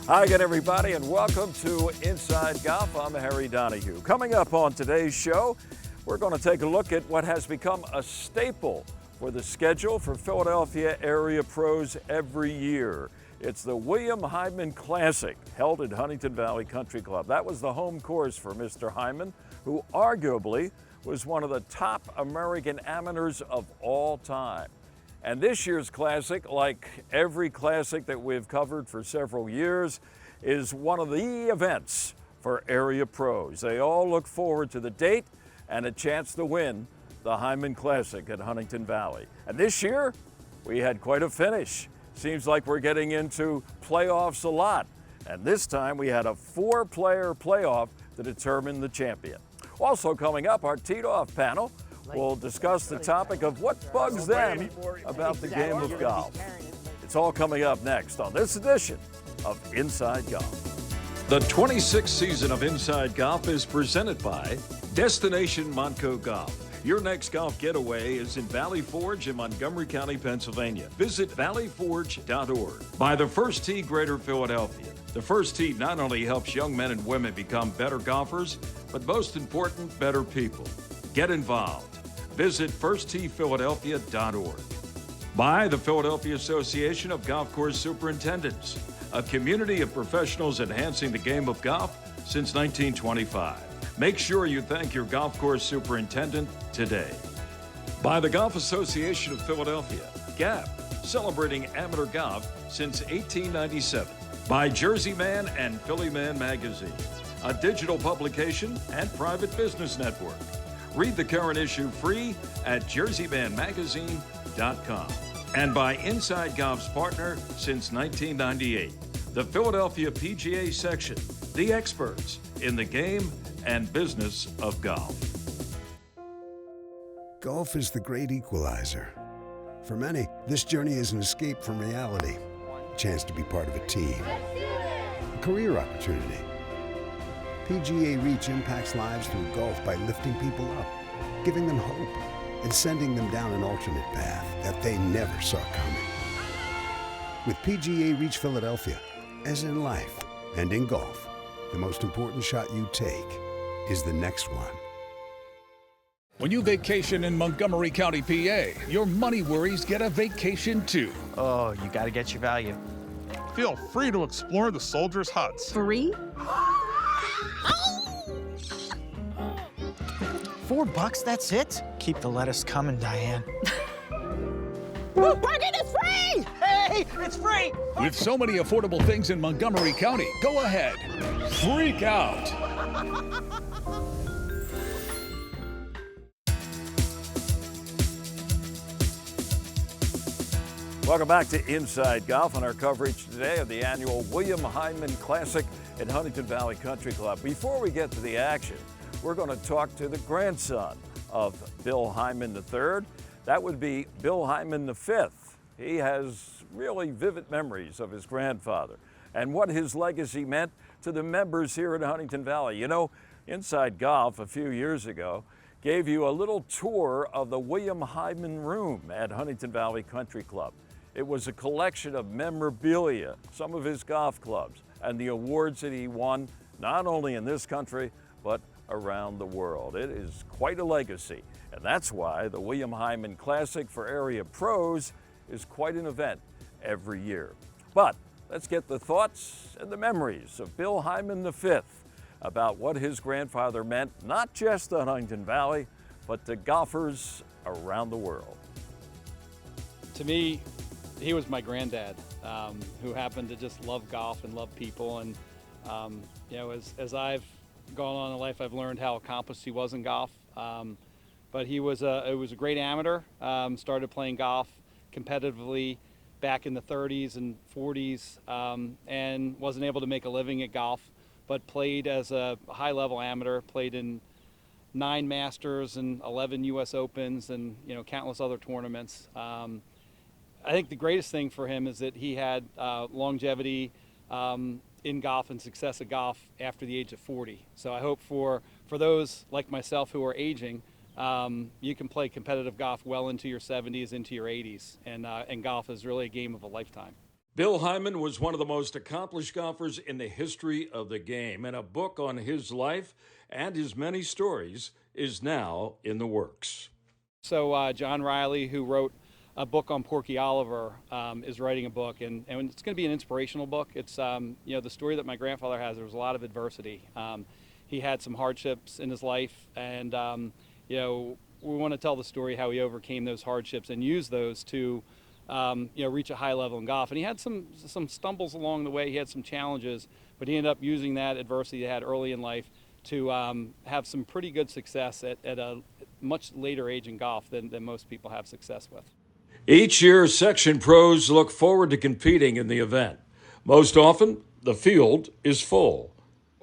Hi again, everybody, and welcome to Inside Golf. I'm Harry Donahue. Coming up on today's show, we're going to take a look at what has become a staple for the schedule for Philadelphia area pros every year. It's the William Hyndman Classic, held at Huntington Valley Country Club. That was the home course for Mr. Hyndman, who arguably was one of the top American amateurs of all time. And this year's Classic, like every Classic that we've covered for several years, is one of the events for area pros. They all look forward to the date and a chance to win the Hyndman Classic at Huntington Valley. And this year, we had quite a finish. Seems like we're getting into playoffs a lot. And this time we had a 4-player playoff to determine the champion. Also coming up, our teed-off panel will discuss the topic of what bugs them about the game of golf. It's all coming up next on this edition of Inside Golf. The 26th season of Inside Golf is presented by Destination Montco Golf. Your next golf getaway is in Valley Forge in Montgomery County, Pennsylvania. Visit valleyforge.org. By the First Tee Greater Philadelphia. The First Tee not only helps young men and women become better golfers, but most important, better people. Get involved. Visit firstteephiladelphia.org. By the Philadelphia Association of Golf Course Superintendents, a community of professionals enhancing the game of golf since 1925. Make sure you thank your golf course superintendent today. By the Golf Association of Philadelphia, GAP, celebrating amateur golf since 1897. By Jersey Man and Philly Man Magazine, a digital publication and private business network. Read the current issue free at jerseymanmagazine.com. And by Inside Golf's partner since 1998, the Philadelphia PGA section, the experts in the game and business of golf. Golf is the great equalizer. For many, this journey is an escape from reality, a chance to be part of a team, a career opportunity. PGA Reach impacts lives through golf by lifting people up, giving them hope, and sending them down an alternate path that they never saw coming. With PGA Reach Philadelphia, as in life and in golf, the most important shot you take is the next one. When you vacation in Montgomery County, PA, your money worries get a vacation too. Oh, you gotta get your value. Feel free to explore the soldiers' huts. Free? $4, that's it? Keep the lettuce coming, Diane. Parking is free! Hey, it's free! With so many affordable things in Montgomery County, go ahead, freak out. Welcome back to Inside Golf and our coverage today of the annual William Hyndman Classic at Huntington Valley Country Club. Before we get to the action, we're going to talk to the grandson of Bill Hyndman III. That would be Bill Hyndman V. He has really vivid memories of his grandfather and what his legacy meant to the members here at Huntington Valley. You know, Inside Golf a few years ago gave you a little tour of the William Hyndman Room at Huntington Valley Country Club. It was a collection of memorabilia, some of his golf clubs, and the awards that he won, not only in this country, but around the world. It is quite a legacy, and that's why the William Hyndman Classic for area pros is quite an event every year. But let's get the thoughts and the memories of Bill Hyndman V about what his grandfather meant, not just to Huntington Valley, but to golfers around the world. To me, he was my granddad, who happened to just love golf and love people. And you know, as I've gone on in life, I've learned how accomplished he was in golf. But he was it was a great amateur. Started playing golf competitively back in the 30s and 40s, and wasn't able to make a living at golf, but played as a high-level amateur. Played in 9 Masters and 11 U.S. Opens, and countless other tournaments. I think the greatest thing for him is that he had longevity in golf and success at golf after the age of 40. So I hope for those like myself who are aging, you can play competitive golf well into your 70s, into your 80s, and golf is really a game of a lifetime. Bill Hyndman was one of the most accomplished golfers in the history of the game, and a book on his life and his many stories is now in the works. So John Riley, who wrote a book on Porky Oliver, is writing a book, and it's going to be an inspirational book. It's the story that my grandfather has. There was a lot of adversity. He had some hardships in his life, and we want to tell the story how he overcame those hardships and used those to reach a high level in golf. And he had some stumbles along the way. He had some challenges, but he ended up using that adversity he had early in life to have some pretty good success at a much later age in golf than most people have success with. Each year, section pros look forward to competing in the event. Most often, the field is full.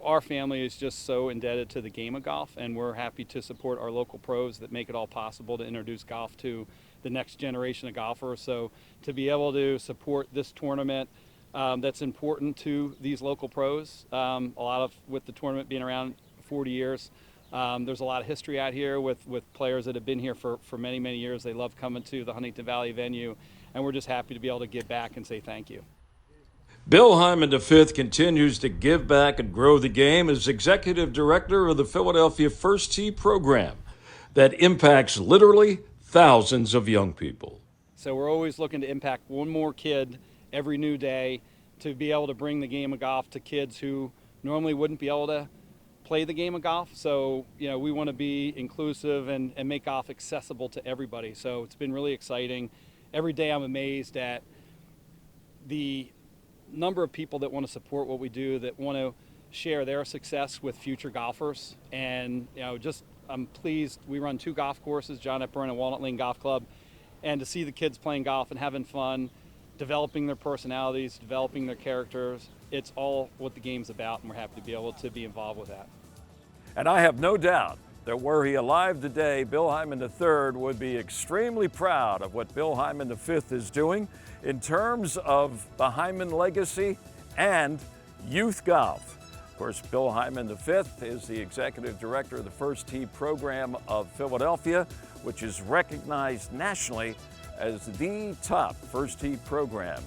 Our family is just so indebted to the game of golf, and we're happy to support our local pros that make it all possible to introduce golf to the next generation of golfers. So to be able to support this tournament that's important to these local pros, with the tournament being around 40 years, there's a lot of history out here with players that have been here for many, many years. They love coming to the Huntington Valley venue, and we're just happy to be able to give back and say thank you. Bill Hyndman V continues to give back and grow the game as executive director of the Philadelphia First Tee program that impacts literally thousands of young people. So we're always looking to impact one more kid every new day, to be able to bring the game of golf to kids who normally wouldn't be able to play the game of golf. So we want to be inclusive and make golf accessible to everybody. So it's been really exciting. Every day I'm amazed at the number of people that want to support what we do, that want to share their success with future golfers. And I'm pleased. We run 2 golf courses, John Epburn and Walnut Lane Golf Club, and to see the kids playing golf and having fun, developing their personalities, developing their characters, it's all what the game's about, and we're happy to be able to be involved with that. And I have no doubt that were he alive today, Bill Hyndman III would be extremely proud of what Bill Hyndman V is doing in terms of the Hyndman legacy and youth golf. Of course, Bill Hyndman V is the executive director of the First Tee program of Philadelphia, which is recognized nationally as the top First Tee program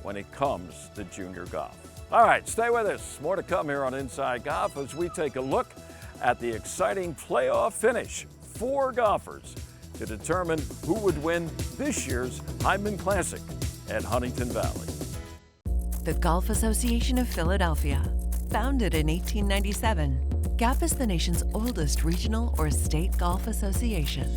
when it comes to junior golf. All right, stay with us. More to come here on Inside Golf as we take a look at the exciting playoff finish. 4 golfers to determine who would win this year's Hyndman Classic at Huntington Valley. The Golf Association of Philadelphia. Founded in 1897, GAP is the nation's oldest regional or state golf association.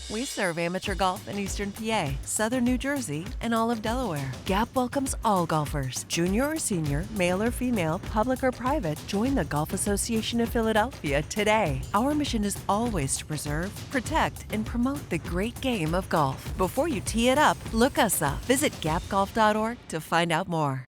We serve amateur golf in Eastern PA, Southern New Jersey, and all of Delaware. GAP welcomes all golfers, junior or senior, male or female, public or private. Join the Golf Association of Philadelphia today. Our mission is always to preserve, protect, and promote the great game of golf. Before you tee it up, look us up. Visit gapgolf.org to find out more.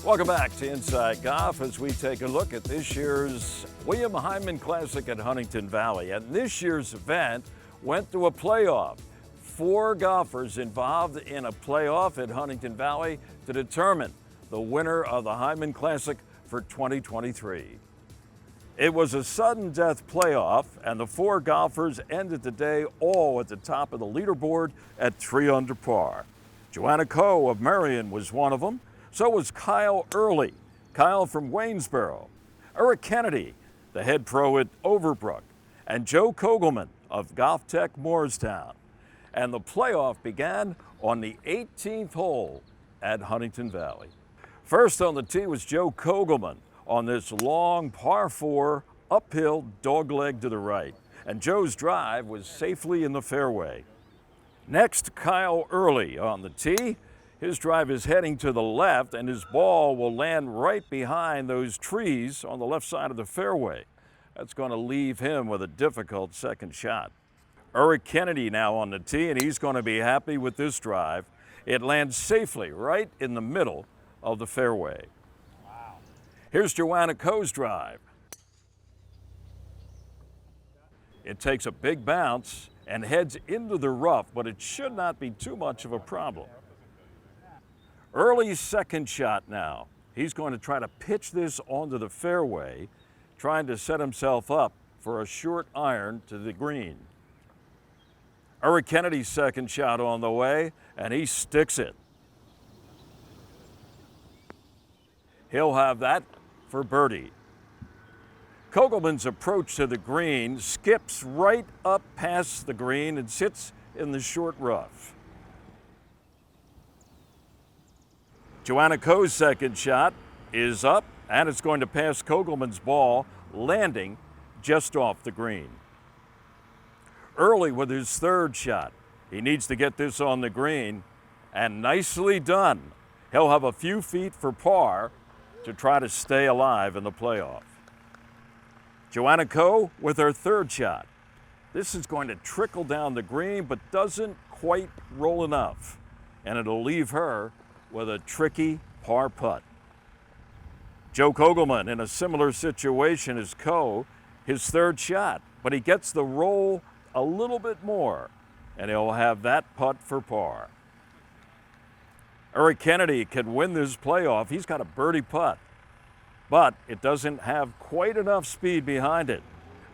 Welcome back to Inside Golf as we take a look at this year's William Hyndman Classic at Huntington Valley. And this year's event went to a playoff. 4 golfers involved in a playoff at Huntington Valley to determine the winner of the Hyndman Classic for 2023. It was a sudden death playoff, and the 4 golfers ended the day all at the top of the leaderboard at 3 under par. Joanna Coe of Marion was one of them. So was Kyle Early, Kyle from Waynesboro, Eric Kennedy, the head pro at Overbrook, and Joe Kogelman of Golf Tech Moorestown. And the playoff began on the 18th hole at Huntington Valley. First on the tee was Joe Kogelman on this long par 4 uphill dogleg to the right. And Joe's drive was safely in the fairway. Next, Kyle Early on the tee. His drive is heading to the left, and his ball will land right behind those trees on the left side of the fairway. That's going to leave him with a difficult second shot. Eric Kennedy now on the tee, and he's going to be happy with this drive. It lands safely right in the middle of the fairway. Wow. Here's Joanna Koh's drive. It takes a big bounce and heads into the rough, but it should not be too much of a problem. Early second shot now. He's going to try to pitch this onto the fairway, trying to set himself up for a short iron to the green. Eric Kennedy's second shot on the way, and he sticks it. He'll have that for birdie. Kogelman's approach to the green skips right up past the green and sits in the short rough. Joanna Koh's second shot is up, and it's going to pass Kogelman's ball, landing just off the green. Early with his third shot. He needs to get this on the green, and nicely done. He'll have a few feet for par to try to stay alive in the playoff. Joanna Koh with her third shot. This is going to trickle down the green, but doesn't quite roll enough, and it'll leave her with a tricky par putt. Joe Kogelman in a similar situation as Koh, his third shot, but he gets the roll a little bit more, and he'll have that putt for par. Eric Kennedy can win this playoff. He's got a birdie putt, but it doesn't have quite enough speed behind it.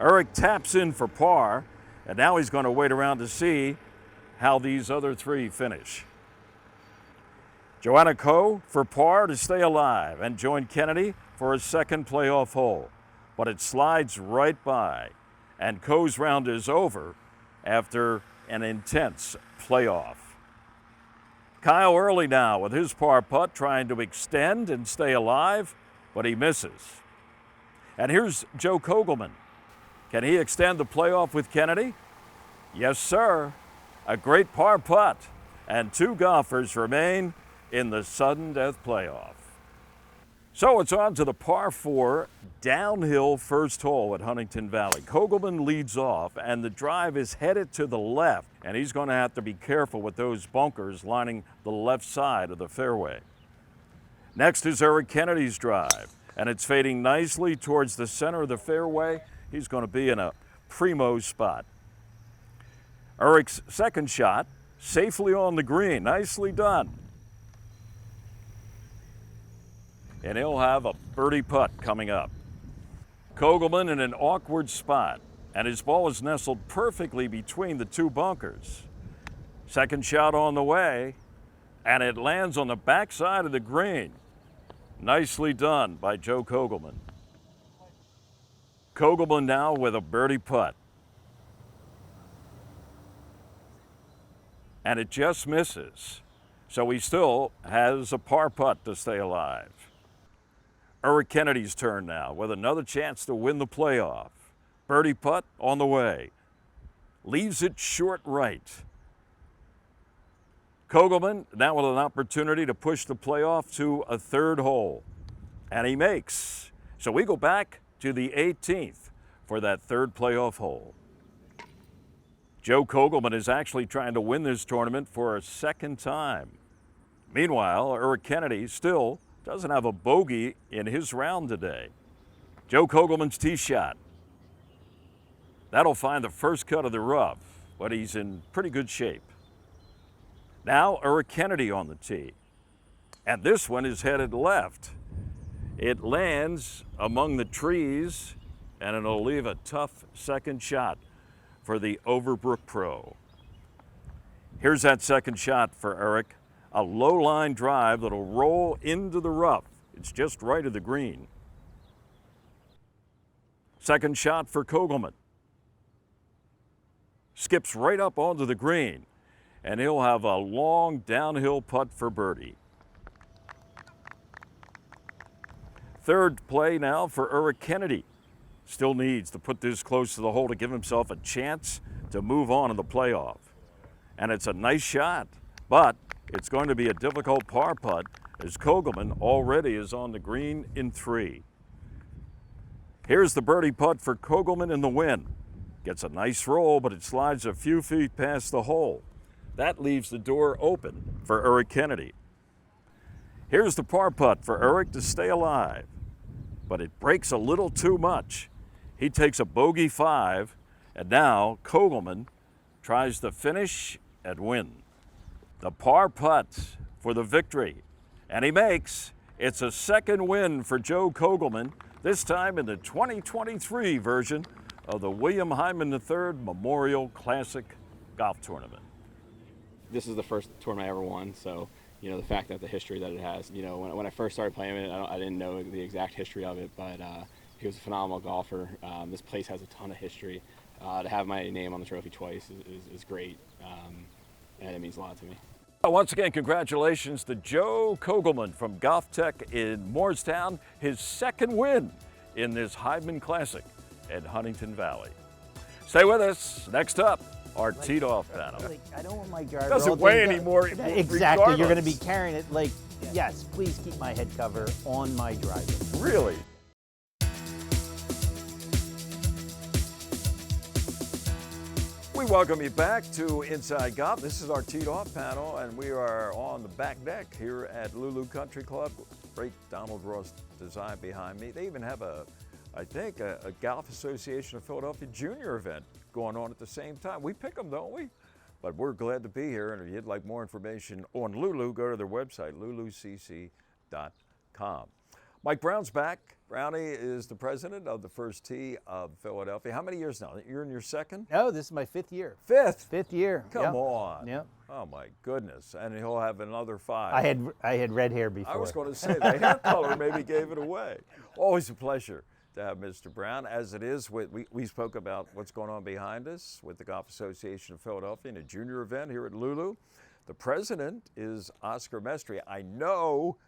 Eric taps in for par, and now he's going to wait around to see how these other three finish. Joanna Koh for par to stay alive and join Kennedy for a second playoff hole, but it slides right by, and Koh's round is over after an intense playoff. Kyle Early now with his par putt trying to extend and stay alive, but he misses. And here's Joe Kogelman. Can he extend the playoff with Kennedy? Yes, sir. A great par putt, and two golfers remain in the sudden death playoff. So it's on to the par 4 downhill first hole at Huntington Valley. Kogelman leads off, and the drive is headed to the left, and he's going to have to be careful with those bunkers lining the left side of the fairway. Next is Eric Kennedy's drive, and it's fading nicely towards the center of the fairway. He's going to be in a primo spot. Eric's second shot, safely on the green. Nicely done. And he'll have a birdie putt coming up. Kogelman in an awkward spot, and his ball is nestled perfectly between the two bunkers. Second shot on the way, and it lands on the backside of the green. Nicely done by Joe Kogelman. Kogelman now with a birdie putt. And it just misses, so he still has a par putt to stay alive. Eric Kennedy's turn now with another chance to win the playoff. Birdie putt on the way. Leaves it short right. Kogelman now with an opportunity to push the playoff to a third hole. And he makes. So we go back to the 18th for that third playoff hole. Joe Kogelman is actually trying to win this tournament for a second time. Meanwhile, Eric Kennedy still doesn't have a bogey in his round today. Joe Kogelman's tee shot. That'll find the first cut of the rough, but he's in pretty good shape. Now Eric Kennedy on the tee. And this one is headed left. It lands among the trees, and it'll leave a tough second shot for the Overbrook Pro. Here's that second shot for Eric. A low line drive that'll roll into the rough. It's just right of the green. Second shot for Kogelman. Skips right up onto the green, and he'll have a long downhill putt for birdie. Third play now for Eric Kennedy. Still needs to put this close to the hole to give himself a chance to move on in the playoff. And it's a nice shot, but it's going to be a difficult par putt as Kogelman already is on the green in 3. Here's the birdie putt for Kogelman in the win. Gets a nice roll, but it slides a few feet past the hole. That leaves the door open for Eric Kennedy. Here's the par putt for Eric to stay alive, but it breaks a little too much. He takes a bogey 5, and now Kogelman tries to finish and win. The par putt for the victory, and he makes. It's a second win for Joe Kogelman, this time in the 2023 version of the William Hyndman III Memorial Classic Golf Tournament. This is the first tournament I ever won, so the fact that the history that it has, when I first started playing it, I didn't know the exact history of it, but he was a phenomenal golfer. This place has a ton of history. To have my name on the trophy twice is great, and it means a lot to me. Once again, congratulations to Joe Kogelman from Golf Tech in Moorestown, his second win in this Hyndman Classic at Huntington Valley. Stay with us. Next up, our teed off panel. I don't want my driver. Doesn't weigh anymore. Exactly. You're going to be carrying it. Yes, please keep my head cover on my driver. Really? We welcome you back to Inside Golf. This is our teed off panel, and we are on the back deck here at Lulu Country Club. Great Donald Ross design behind me. They even have I think a Golf Association of Philadelphia Junior event going on at the same time. We pick them, don't we? But we're glad to be here, and if you'd like more information on Lulu, go to their website, lulucc.com. Mike Brown's back. Brownie is the president of the First Tee of Philadelphia. How many years now? You're in your second? No, this is my 5th year. Fifth? 5th year. Come on. Yep. Oh my goodness. And he'll have another 5. I had red hair before. I was going to say the hair color maybe gave it away. Always a pleasure to have Mr. Brown. As it is, we spoke about what's going on behind us with the Golf Association of Philadelphia in a junior event here at Lulu. The president is Oscar Mestri. I know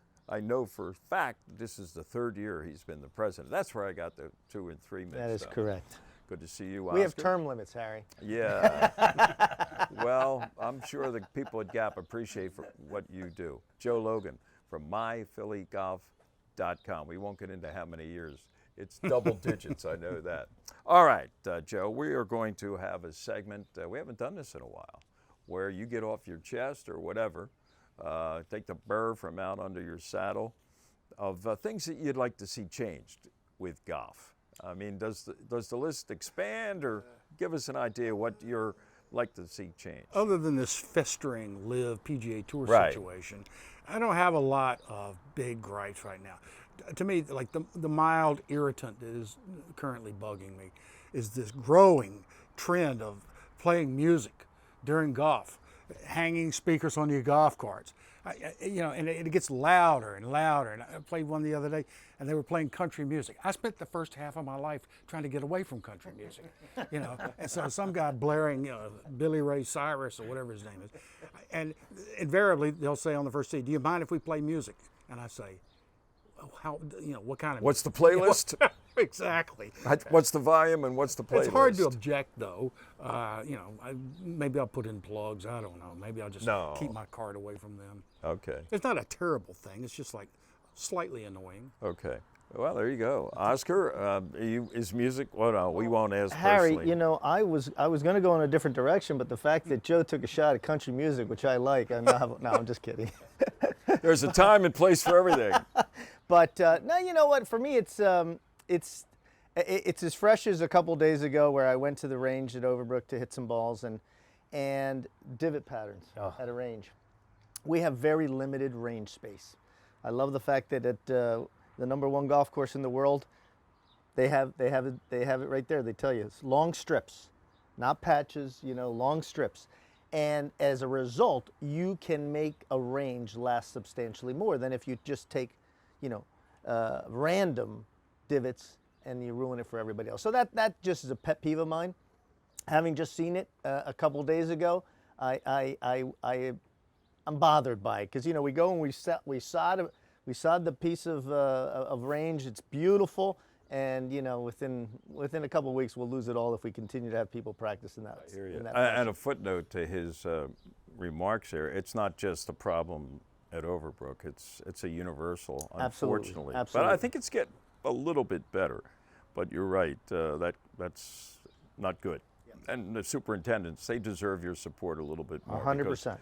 for a fact that this is the 3rd year he's been the president. That's where I got the 2 and 3 minutes. That is correct. Good to see you, Oscar. We have term limits, Harry. Yeah. Well, I'm sure the people at GAP appreciate what you do. Joe Logan from myphillygolf.com. We won't get into how many years. It's double digits, I know that. All right, Joe, we are going to have a segment, we haven't done this in a while, where you get off your chest or whatever, take the burr from out under your saddle of things that you'd like to see changed with golf. I mean, does the list expand, or give us an idea what you're like to see change? Other than this festering live PGA Tour Right. situation, I don't have a lot of big gripes right now. To me, like the mild irritant that is currently bugging me is this growing trend of playing music during golf, hanging speakers on your golf carts. And it gets louder and louder. And I played one the other day, and they were playing country music. I spent the first half of my life trying to get away from country music, And so some guy blaring, Billy Ray Cyrus or whatever his name is, and invariably they'll say on the first tee, "Do you mind if we play music?" And I say, "How? What kind of? What's the playlist?" Exactly. What's the volume and what's the playlist? It's hard to object, though. Maybe I'll put in plugs. I don't know. Maybe I'll just keep my cart away from them. Okay. It's not a terrible thing. It's just like slightly annoying. Okay. Well, there you go. Oscar, is music? Well, no, we won't ask Harry, personally. I was going to go in a different direction, but the fact that Joe took a shot at country music, which I like, no, I'm just kidding. There's a time and place for everything. But no, you know what? For me, it's as fresh as a couple days ago where I went to the range at Overbrook to hit some balls and divot patterns at a range. We have very limited range space. I love the fact that at the #1 golf course in the world, they have it right there. They tell you it's long strips, not patches. Long strips. And as a result, you can make a range last substantially more than if you just take, random divots and you ruin it for everybody else. So that just is a pet peeve of mine. Having just seen it a couple days ago, I'm bothered by it because we go and we sod the piece of range. It's beautiful, and within a couple of weeks we'll lose it all if we continue to have people practice in that. I hear you. In that And a footnote to his remarks here: it's not just a problem at Overbrook. It's a universal, unfortunately. Absolutely. But I think it's getting a little bit better. But you're right. That's not good. And the superintendents, they deserve your support a little bit more. 100%.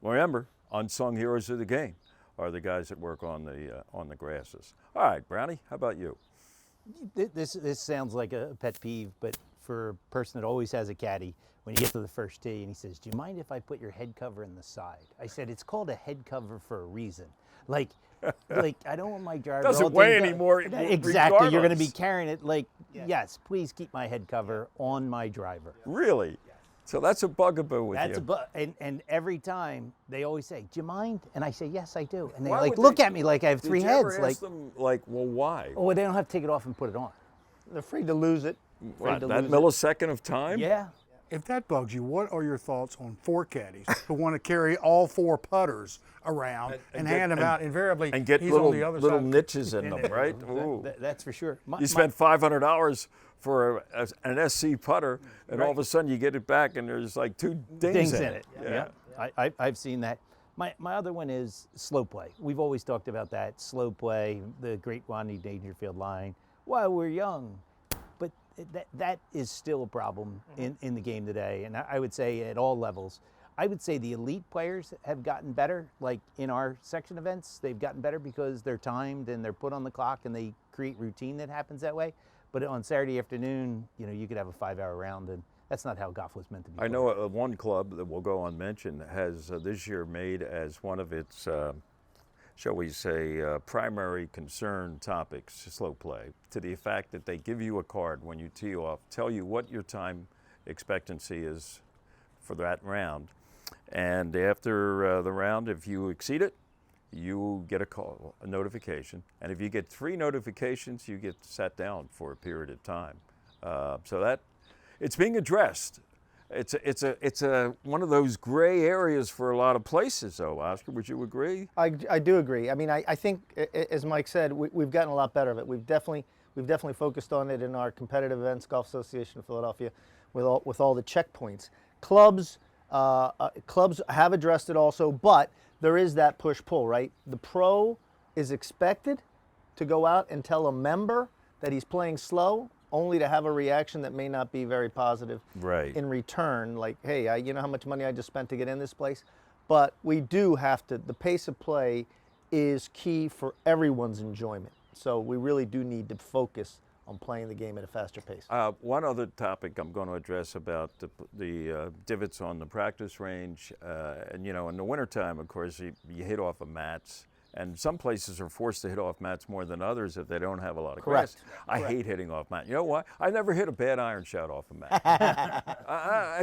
Remember, unsung heroes of the game are the guys that work on the grasses. All right, Brownie, how about you? This sounds like a pet peeve, but for a person that always has a caddy, when you get to the first tee and he says, "Do you mind if I put your head cover in the side?" I said, "It's called a head cover for a reason." Like I don't want my driver Doesn't all day weigh anymore. Exactly. You're going to be regardless. carrying it. Like, yes, please keep my head cover on my driver. Really? So that's a bugaboo with That's you. and every time they always say, "Do you mind?" And I say, "Yes, I do." And they Why like would look they- at me like I have three Did you heads. ever Like, ask them, like, well, why? oh, they don't have to take it off and put it on. They're afraid to lose it. What, to that lose millisecond of time? Yeah. If that bugs you, what are your thoughts on 4 caddies who want to carry all 4 putters around and get- hand them out? Invariably, And get he's little, on the other little side. niches in them, right? Ooh. That's for sure. You spend $500 for an SC putter, and all of a sudden you get it back, and there's like 2 dings in it. Yeah. I've seen that. My other one is slow play. We've always talked about that. Slow play, the great Rodney Dangerfield line, while we're young. But that is still a problem in the game today. And I would say at all levels. I would say the elite players have gotten better. Like in our section events, they've gotten better because they're timed and they're put on the clock and they create routine that happens that way. But on Saturday afternoon, you could have a 5-hour round, and that's not how golf was meant to be I played. know one club that will go unmentioned has this year made as one of its, shall we say, primary concern topics, slow play, to the fact that they give you a card when you tee off, tell you what your time expectancy is for that round. And after the round, if you exceed it, you get a call, a notification. And if you get 3 notifications, you get sat down for a period of time. So that it's being addressed. It's one of those gray areas for a lot of places, though. Oscar, would you agree? I do agree. I mean, I think, as Mike said, we've gotten a lot better of it. We've definitely focused on it in our competitive events, Golf Association of Philadelphia, with all the checkpoints. Clubs have addressed it also, but there is that push-pull, right? The pro is expected to go out and tell a member that he's playing slow, only to have a reaction that may not be very positive in return. Like, hey, you know how much money I just spent to get in this place? But we do have to, the pace of play is key for everyone's enjoyment. So we really do need to focus on playing the game at a faster pace. One other topic I'm going to address about the divots on the practice range. And, in the wintertime, of course, you hit off of mats. And some places are forced to hit off mats more than others if they don't have a lot of grass. I hate hitting off mats. You know what? I never hit a bad iron shot off a mat.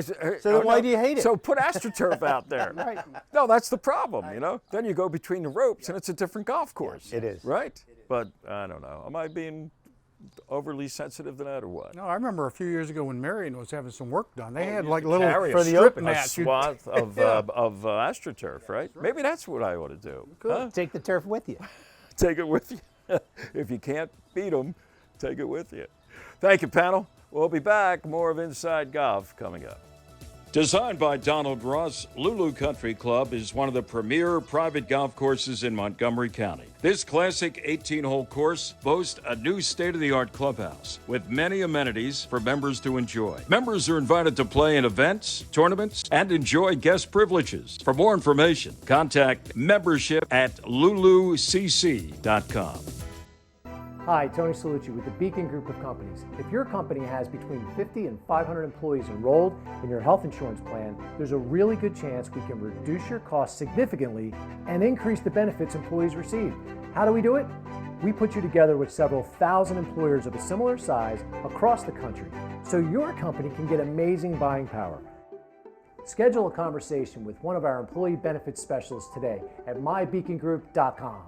So then why do you hate it? So put AstroTurf out there. Right. No, that's the problem, Then you go between the ropes and it's a different golf course. It is. Right? But I don't know. Am I being overly sensitive to that or what? No, I remember a few years ago when Marion was having some work done. They had like little Carry for a the strip open a mats. swath of AstroTurf, right? Maybe that's what I ought to do. Huh? Take the turf with you. Take it with you. If you can't beat them, take it with you. Thank you, panel. We'll be back. More of Inside Golf coming up. Designed by Donald Ross, Lulu Country Club is one of the premier private golf courses in Montgomery County. This classic 18-hole course boasts a new state-of-the-art clubhouse with many amenities for members to enjoy. Members are invited to play in events, tournaments, and enjoy guest privileges. For more information, contact membership@lulucc.com. Hi, Tony Salucci with the Beacon Group of Companies. If your company has between 50 and 500 employees enrolled in your health insurance plan, there's a really good chance we can reduce your costs significantly and increase the benefits employees receive. How do we do it? We put you together with several thousand employers of a similar size across the country, so your company can get amazing buying power. Schedule a conversation with one of our employee benefits specialists today at mybeacongroup.com.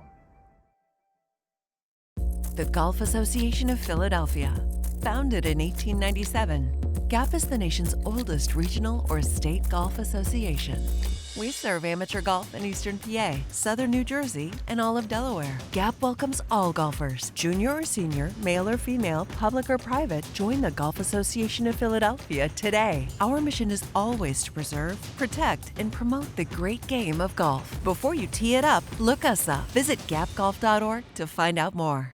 The Golf Association of Philadelphia. Founded in 1897, GAP is the nation's oldest regional or state golf association. We serve amateur golf in Eastern PA, Southern New Jersey, and all of Delaware. GAP welcomes all golfers, junior or senior, male or female, public or private. Join the Golf Association of Philadelphia today. Our mission is always to preserve, protect, and promote the great game of golf. Before you tee it up, look us up. Visit gapgolf.org to find out more.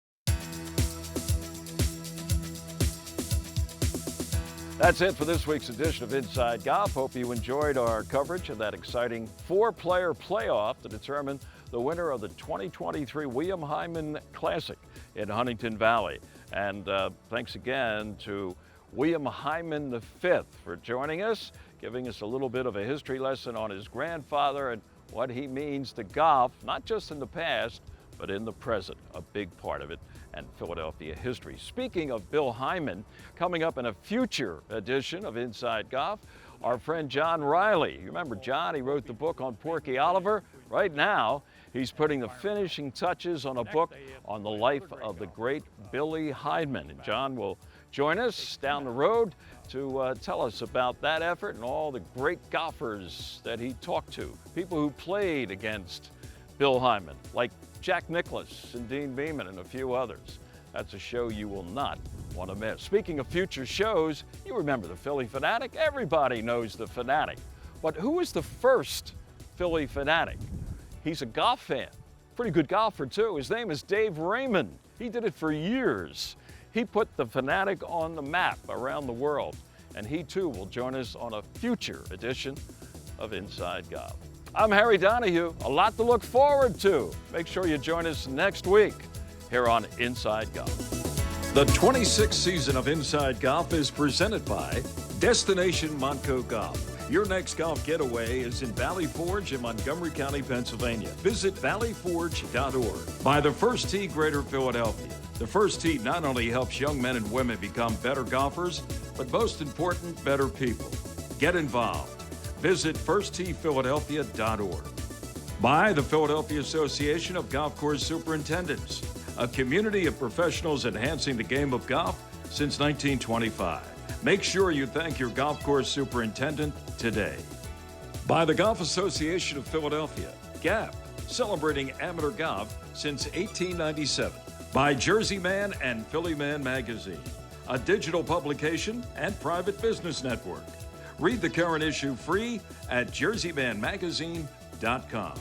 That's it for this week's edition of Inside Golf. Hope you enjoyed our coverage of that exciting four-player playoff to determine the winner of the 2023 William Hyndman Classic in Huntington Valley. And thanks again to William Hyndman V for joining us, giving us a little bit of a history lesson on his grandfather and what he means to golf, not just in the past, but in the present, a big part of it, and Philadelphia history. Speaking of Bill Hyndman, coming up in a future edition of Inside Golf, our friend John Riley. You remember John? He wrote the book on Porky Oliver. Right now, he's putting the finishing touches on a book on the life of the great Billy Hyndman. And John will join us down the road to tell us about that effort and all the great golfers that he talked to, people who played against Bill Hyndman, like Jack Nicklaus and Dean Beeman and a few others. That's a show you will not want to miss. Speaking of future shows, you remember the Phillie Fanatic? Everybody knows the Fanatic. But who was the first Phillie Fanatic? He's a golf fan, pretty good golfer too. His name is Dave Raymond. He did it for years. He put the Fanatic on the map around the world, and he too will join us on a future edition of Inside Golf. I'm Harry Donahue. A lot to look forward to. Make sure you join us next week here on Inside Golf. The 26th season of Inside Golf is presented by Destination Montco Golf. Your next golf getaway is in Valley Forge in Montgomery County, Pennsylvania. Visit valleyforge.org. By the First Tee Greater Philadelphia. The First Tee not only helps young men and women become better golfers, but most important, better people. Get involved. Visit firstteephiladelphia.org. By the Philadelphia Association of Golf Course Superintendents, a community of professionals enhancing the game of golf since 1925. Make sure you thank your golf course superintendent today. By the Golf Association of Philadelphia, GAP, celebrating amateur golf since 1897. By Jersey Man and Philly Man Magazine, a digital publication and private business network. Read the current issue free at jerseymanmagazine.com.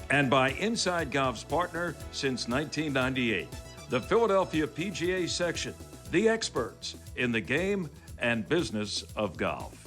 And by Inside Golf's partner since 1998, the Philadelphia PGA Section, the experts in the game and business of golf.